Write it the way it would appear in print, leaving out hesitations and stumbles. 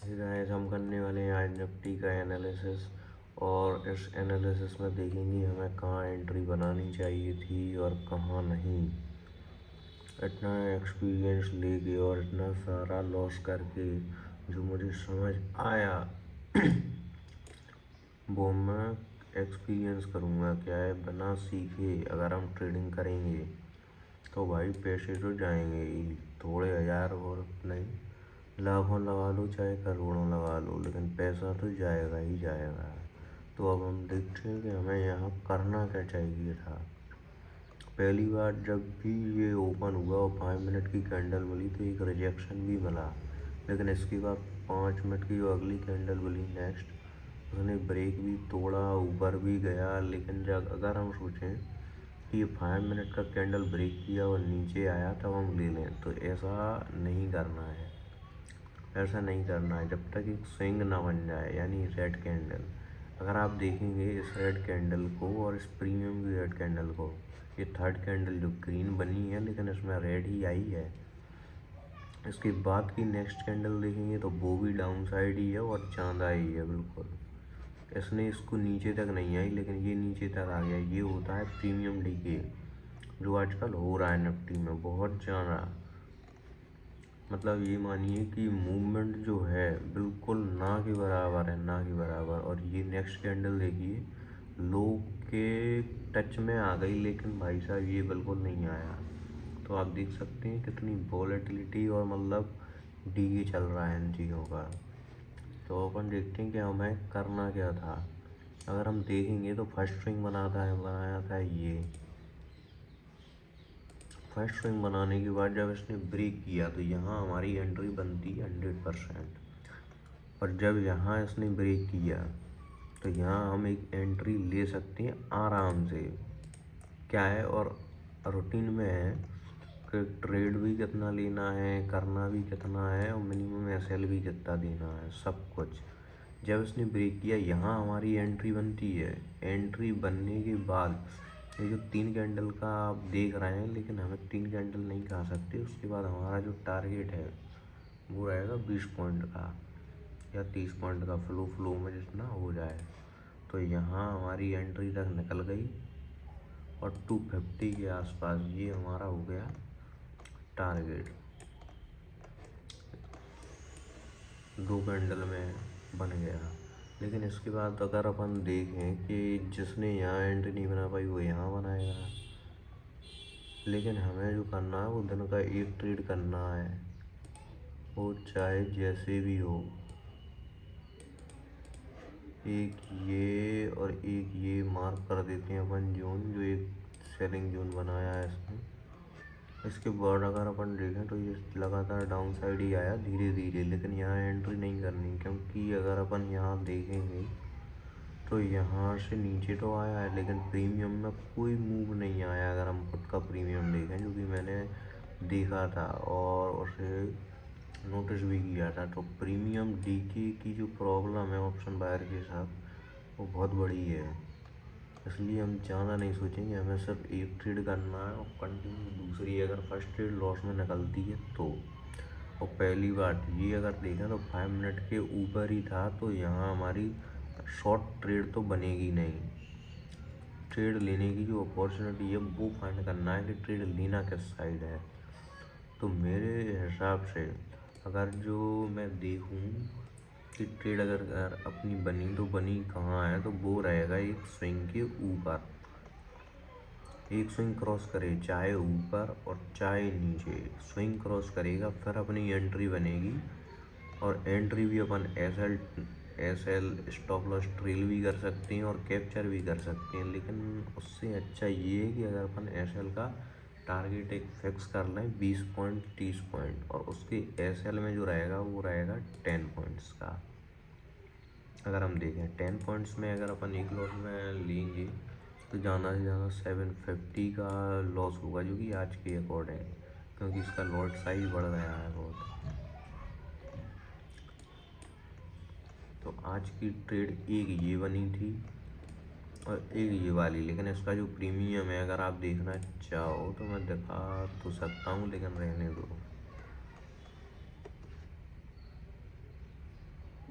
Guys, हम करने वाले हैं आज निफ्टी का एनालिसिस। और इस एनालिसिस में देखेंगे हमें कहाँ एंट्री बनानी चाहिए थी और कहाँ नहीं। इतना एक्सपीरियंस लेके और इतना सारा लॉस करके जो मुझे समझ आया वो मैं एक्सपीरियंस करूँगा। क्या है, बिना सीखे अगर हम ट्रेडिंग करेंगे तो भाई पैसे तो जाएंगे ही, थोड़े हज़ार और नहीं, लाखों लगा लो चाहे करोड़ों लगा लो, लेकिन पैसा तो जाएगा ही जाएगा। तो अब हम देखते हैं कि हमें यहाँ करना क्या चाहिए था। पहली बार जब भी ये ओपन हुआ और 5 मिनट की कैंडल मिली तो एक रिजेक्शन भी मिला, लेकिन इसके बाद 5 मिनट की जो अगली कैंडल मिली नेक्स्ट, उसने ब्रेक भी तोड़ा, ऊपर भी गया। लेकिन जब अगर हम सोचें कि ये 5 मिनट का कैंडल ब्रेक किया और नीचे आया तब हम ले लें, तो ऐसा नहीं करना है। ऐसा नहीं करना है जब तक एक स्विंग ना बन जाए, यानी रेड कैंडल। अगर आप देखेंगे इस रेड कैंडल को और इस प्रीमियम की रेड कैंडल को, ये थर्ड कैंडल जो ग्रीन बनी है लेकिन इसमें रेड ही आई है। इसके बाद की नेक्स्ट कैंडल देखेंगे तो वो भी डाउन साइड ही है और चांदा ही है बिल्कुल। इसने इसको नीचे तक नहीं आई लेकिन ये नीचे तक आ गया। ये होता है प्रीमियम डीके, जो आजकल हो रहा है निफ्टी में बहुत ज़्यादा। मतलब ये मानिए कि मूवमेंट जो है बिल्कुल ना के बराबर है, ना के बराबर। और ये नेक्स्ट कैंडल देखिए, लो के टच में आ गई लेकिन भाई साहब ये बिल्कुल नहीं आया। तो आप देख सकते हैं कितनी वॉलेटिलिटी और मतलब डीके चल रहा है इन चीज़ों का। तो अपन देखते हैं कि हमें करना क्या था। अगर हम देखेंगे तो फर्स्ट स्विंग बनाया था ये। फर्स्ट स्विंग बनाने के बाद जब इसने ब्रेक किया तो यहाँ हमारी एंट्री बनती है 100%। और जब यहाँ इसने ब्रेक किया तो यहाँ हम एक एंट्री ले सकते हैं आराम से। क्या है, और रूटीन में है कि ट्रेड भी कितना लेना है, करना भी कितना है, और मिनिमम एसएल भी कितना देना है, सब कुछ। जब इसने ब्रेक किया यहाँ हमारी एंट्री बनती है। एंट्री बनने के बाद ये जो 3 कैंडल का आप देख रहे हैं, लेकिन हमें 3 कैंडल नहीं खा सकते। उसके बाद हमारा जो टारगेट है वो रहेगा 20 पॉइंट का या 30 पॉइंट का, फ्लो में जितना हो जाए। तो यहाँ हमारी एंट्री तक निकल गई और 250 के आसपास ये हमारा हो गया टारगेट। 2 कैंडल में बन गया। लेकिन इसके बाद अगर अपन देखें कि जिसने यहाँ एंट्री नहीं बना पाई वो यहाँ बनाएगा, लेकिन हमें जो करना है वो दिन का एक ट्रेड करना है, वो चाहे जैसे भी हो। एक ये और एक ये मार्क कर देते हैं अपन जोन, जो एक सेलिंग जोन बनाया है इसने। इसके बाद अगर अपन देखें तो ये लगातार डाउन साइड ही आया धीरे धीरे, लेकिन यहाँ एंट्री नहीं करनी, क्योंकि अगर अपन यहाँ देखेंगे तो यहाँ से नीचे तो आया है लेकिन प्रीमियम में कोई मूव नहीं आया। अगर हम खुद का प्रीमियम देखें, जो कि मैंने देखा था और उसे नोटिस भी किया था, तो प्रीमियम डीके की जो प्रॉब्लम है ऑप्शन बायर के साथ वो बहुत बड़ी है। इसलिए हम ज़्यादा नहीं सोचेंगे, हमें सिर्फ एक ट्रेड करना है और कंटिन्यू दूसरी। अगर फर्स्ट ट्रेड लॉस में निकलती है तो, और पहली बात ये अगर देखें तो 5 मिनट के ऊपर ही था, तो यहाँ हमारी शॉर्ट ट्रेड तो बनेगी नहीं। ट्रेड लेने की जो अपॉर्चुनिटी है वो फाइंड करना है कि ट्रेड लेना किस साइड है। तो मेरे हिसाब से अगर जो मैं देखूं कि ट्रेड अगर अपनी बनी तो बनी कहाँ है, तो वो रहेगा एक स्विंग के ऊपर। एक स्विंग क्रॉस करे, चाहे ऊपर और चाहे नीचे, स्विंग क्रॉस करेगा फिर अपनी एंट्री बनेगी। और एंट्री भी अपन एसएल स्टॉप लॉस ट्रेल भी कर सकते हैं और कैप्चर भी कर सकते हैं। लेकिन उससे अच्छा ये है कि अगर अपन एसएल का टारगेट एक फिक्स कर लें 20 पॉइंट 30 पॉइंट, और उसके एसएल में जो रहेगा वो रहेगा 10 पॉइंट्स का। अगर हम देखें 10 पॉइंट्स में अगर अपन एक लॉट में लेंगे तो ज़्यादा से ज़्यादा 750 का लॉस होगा, जो कि आज के अकॉर्डिंग, क्योंकि इसका लॉट साइज बढ़ गया है बहुत। तो आज की ट्रेड एक ये बनी थी और एक ये वाली, लेकिन इसका जो प्रीमियम है अगर आप देखना चाहो तो मैं दिखा तो सकता हूँ, लेकिन रहने दो।